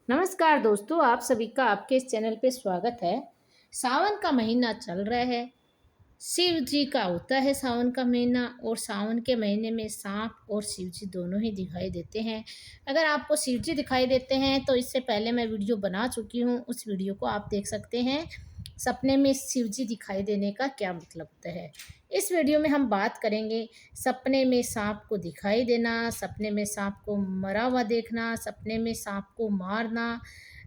नमस्कार दोस्तों, आप सभी का आपके इस चैनल पे स्वागत है। सावन का महीना चल रहा है। शिव जी का होता है सावन का महीना और सावन के महीने में सांप और शिव जी दोनों ही दिखाई देते हैं। अगर आपको शिव जी दिखाई देते हैं तो इससे पहले मैं वीडियो बना चुकी हूँ, उस वीडियो को आप देख सकते हैं। सपने में शिव जी दिखाई देने का क्या मतलब होता है। इस वीडियो में हम बात करेंगे सपने में सांप को दिखाई देना, सपने में सांप को मरा हुआ देखना, सपने में सांप को मारना,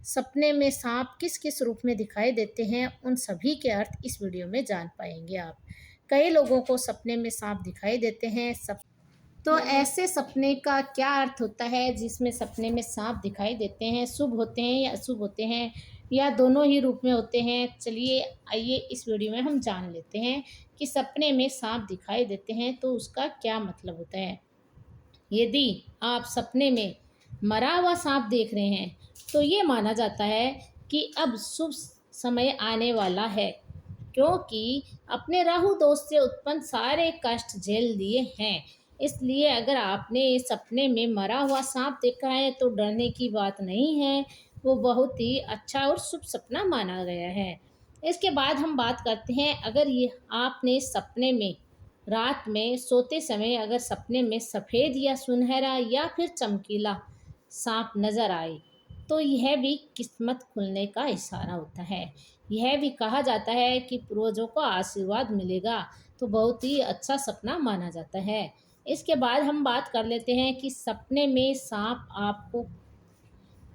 सपने में सांप किस किस रूप में दिखाई देते हैं, उन सभी के अर्थ इस वीडियो में जान पाएंगे आप। कई लोगों को सपने में सांप दिखाई देते हैं। तो ऐसे सपने का क्या अर्थ होता है जिसमें सपने में सांप दिखाई देते हैं, शुभ होते हैं या अशुभ होते हैं या दोनों ही रूप में होते हैं। चलिए आइए इस वीडियो में हम जान लेते हैं कि सपने में सांप दिखाई देते हैं तो उसका क्या मतलब होता है। यदि आप सपने में मरा हुआ सांप देख रहे हैं तो ये माना जाता है कि अब शुभ समय आने वाला है, क्योंकि अपने राहु दोष से उत्पन्न सारे कष्ट झेल लिए हैं। इसलिए अगर आपने सपने में मरा हुआ सांप देखा है तो डरने की बात नहीं है, वो बहुत ही अच्छा और शुभ सपना माना गया है। इसके बाद हम बात करते हैं, अगर ये आपने सपने में रात में सोते समय अगर सपने में सफ़ेद या सुनहरा या फिर चमकीला सांप नजर आए तो यह भी किस्मत खुलने का इशारा होता है। यह भी कहा जाता है कि पूर्वजों को आशीर्वाद मिलेगा, तो बहुत ही अच्छा सपना माना जाता है। इसके बाद हम बात कर लेते हैं कि सपने में सांप आपको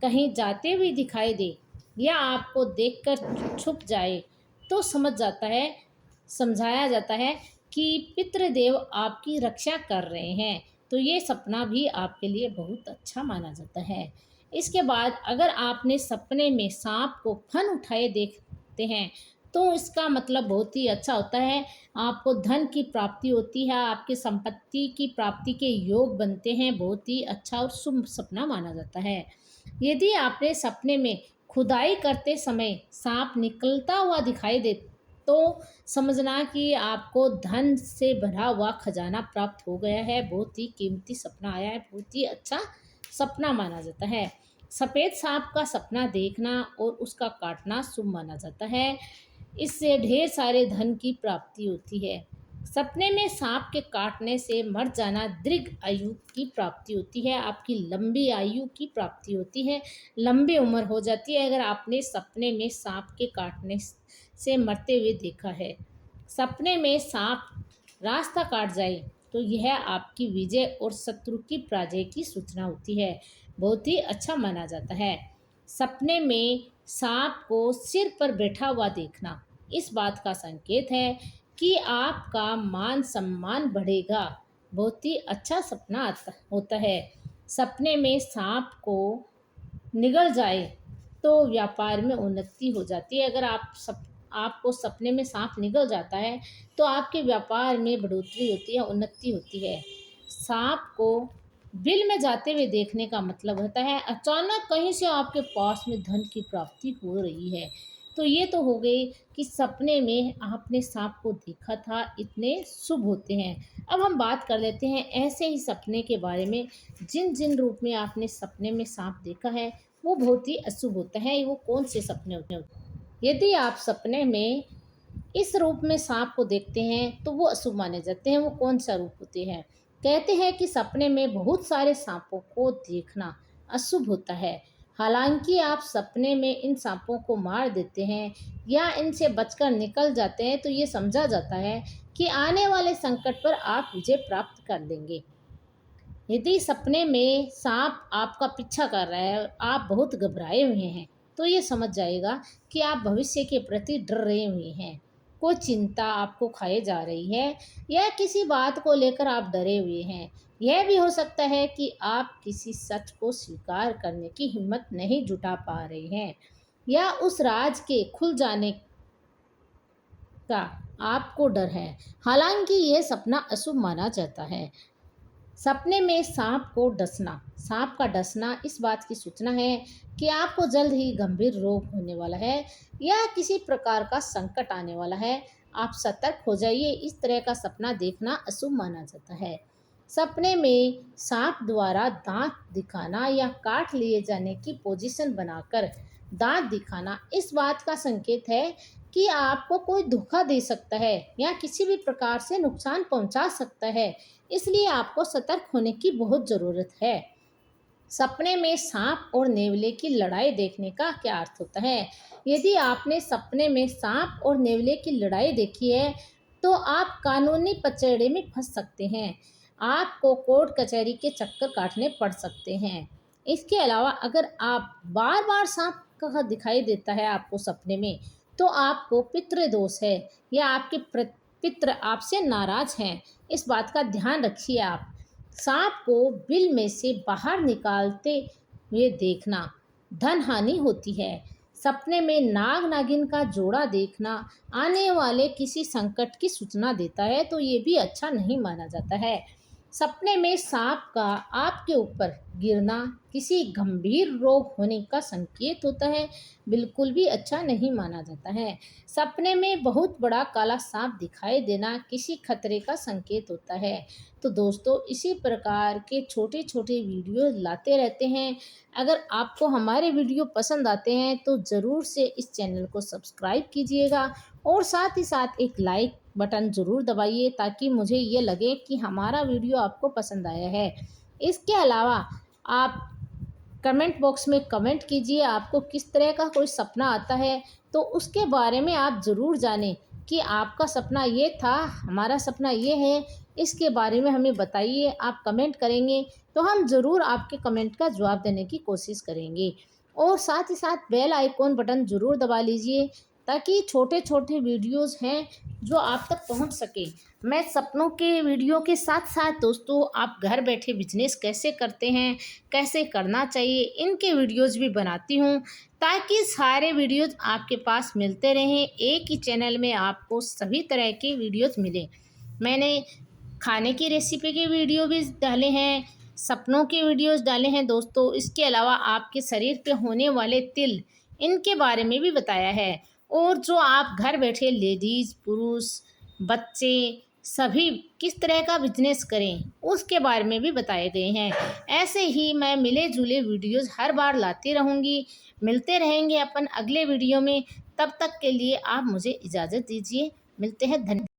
कहीं जाते हुए दिखाई दे या आपको देखकर छुप जाए तो समझाया जाता है कि पितृदेव आपकी रक्षा कर रहे हैं। तो ये सपना भी आपके लिए बहुत अच्छा माना जाता है। इसके बाद अगर आपने सपने में सांप को फन उठाए देखते हैं तो इसका मतलब बहुत ही अच्छा होता है। आपको धन की प्राप्ति होती है, आपकी संपत्ति की प्राप्ति के योग बनते हैं। बहुत ही अच्छा और शुभ सपना माना जाता है। यदि आपने सपने में खुदाई करते समय सांप निकलता हुआ दिखाई दे तो समझना कि आपको धन से भरा हुआ खजाना प्राप्त हो गया है। बहुत ही कीमती सपना आया है, बहुत ही अच्छा सपना माना जाता है। सफ़ेद सांप का सपना देखना और उसका काटना शुभ माना जाता है। इससे ढेर सारे धन की प्राप्ति होती है। सपने में सांप के काटने से मर जाना दीर्घ आयु की प्राप्ति होती है, आपकी लंबी आयु की प्राप्ति होती है, लंबी उम्र हो जाती है अगर आपने सपने में सांप के काटने से मरते हुए देखा है। सपने में सांप रास्ता काट जाए तो यह आपकी विजय और शत्रु की पराजय की सूचना होती है। बहुत ही अच्छा माना जाता है। सपने में सांप को सिर पर बैठा हुआ देखना इस बात का संकेत है कि आपका मान सम्मान बढ़ेगा। बहुत ही अच्छा सपना होता है। सपने में सांप को निगल जाए तो व्यापार में उन्नति हो जाती है। अगर आपको सपने में सांप निगल जाता है तो आपके व्यापार में बढ़ोतरी होती है, उन्नति होती है। सांप को बिल में जाते हुए देखने का मतलब होता है अचानक कहीं से आपके पास में धन की प्राप्ति हो रही है। तो ये तो हो गई कि सपने में आपने सांप को देखा था, इतने शुभ होते हैं। अब हम बात कर लेते हैं ऐसे ही सपने के बारे में। जिन जिन रूप में आपने सपने में सांप देखा है वो बहुत ही अशुभ होता है। वो कौन से सपने होते हैं? यदि आप सपने में इस रूप में सांप को देखते हैं तो वो अशुभ माने जाते हैं। वो कौन सा रूप होते हैं? कहते हैं कि सपने में बहुत सारे सांपों को देखना अशुभ होता है। हालांकि आप सपने में इन सांपों को मार देते हैं या इनसे बचकर निकल जाते हैं तो ये समझा जाता है कि आने वाले संकट पर आप विजय प्राप्त कर लेंगे। यदि सपने में सांप आपका पीछा कर रहा है और आप बहुत घबराए हुए हैं तो ये समझ जाएगा कि आप भविष्य के प्रति डर रहे हुए हैं। कोई चिंता आपको खाए जा रही है या किसी बात को लेकर आप डरे हुए हैं। यह भी हो सकता है कि आप किसी सच को स्वीकार करने की हिम्मत नहीं जुटा पा रहे हैं या उस राज के खुल जाने का आपको डर है। हालांकि यह सपना अशुभ माना जाता है। सपने में सांप का डसना इस बात की सूचना है कि आपको जल्द ही गंभीर रोग होने वाला है या किसी प्रकार का संकट आने वाला है। आप सतर्क हो जाइए। इस तरह का सपना देखना अशुभ माना जाता है। सपने में सांप द्वारा दांत दिखाना या काट लिए जाने की पोजीशन बनाकर दांत दिखाना इस बात का संकेत है कि आपको कोई धोखा दे सकता है या किसी भी प्रकार से नुकसान पहुंचा सकता है। इसलिए आपको सतर्क होने की बहुत ज़रूरत है। सपने में सांप और नेवले की लड़ाई देखने का क्या अर्थ होता है? यदि आपने सपने में सांप और नेवले की लड़ाई देखी है, तो आप कानूनी पचड़े में फंस सकते हैं। आपको कोर्ट कचहरी के चक्कर काटने पड़ सकते हैं। इसके अलावा अगर आप बार-बार सांप का दिखाई देता है आपको सपने में, तो आपको पितृदोष है या आपके पितृ आपसे नाराज हैं। इस बात का ध्यान रखिए आप। सांप को बिल में से बाहर निकालते हुए देखना धन हानि होती है। सपने में नाग नागिन का जोड़ा देखना आने वाले किसी संकट की सूचना देता है, तो ये भी अच्छा नहीं माना जाता है। सपने में सांप का आपके ऊपर गिरना किसी गंभीर रोग होने का संकेत होता है, बिल्कुल भी अच्छा नहीं माना जाता है। सपने में बहुत बड़ा काला सांप दिखाई देना किसी खतरे का संकेत होता है। तो दोस्तों, इसी प्रकार के छोटे छोटे वीडियो लाते रहते हैं। अगर आपको हमारे वीडियो पसंद आते हैं तो ज़रूर से इस चैनल को सब्सक्राइब कीजिएगा और साथ ही साथ एक लाइक बटन ज़रूर दबाइए, ताकि मुझे ये लगे कि हमारा वीडियो आपको पसंद आया है। इसके अलावा आप कमेंट बॉक्स में कमेंट कीजिए, आपको किस तरह का कोई सपना आता है, तो उसके बारे में आप ज़रूर जानें कि आपका सपना ये था, हमारा सपना ये है, इसके बारे में हमें बताइए। आप कमेंट करेंगे तो हम ज़रूर आपके कमेंट का जवाब देने की कोशिश करेंगे। और साथ ही साथ बेल आइकॉन बटन ज़रूर दबा लीजिए, ताकि छोटे छोटे वीडियोज़ हैं जो आप तक पहुंच सके। मैं सपनों के वीडियो के साथ साथ दोस्तों, आप घर बैठे बिजनेस कैसे करते हैं, कैसे करना चाहिए, इनके वीडियोज़ भी बनाती हूँ, ताकि सारे वीडियोज़ आपके पास मिलते रहें। एक ही चैनल में आपको सभी तरह के वीडियोज़ मिलें। मैंने खाने की रेसिपी के वीडियो भी डाले हैं, सपनों के वीडियोज़ डाले हैं दोस्तों। इसके अलावा आपके शरीर पे होने वाले तिल, इनके बारे में भी बताया है। और जो आप घर बैठे लेडीज़, पुरुष, बच्चे सभी किस तरह का बिजनेस करें, उसके बारे में भी बताए गए हैं। ऐसे ही मैं मिले जुले वीडियोज़ हर बार लाती रहूँगी। मिलते रहेंगे अपन अगले वीडियो में। तब तक के लिए आप मुझे इजाज़त दीजिए। मिलते हैं। धन्यवाद।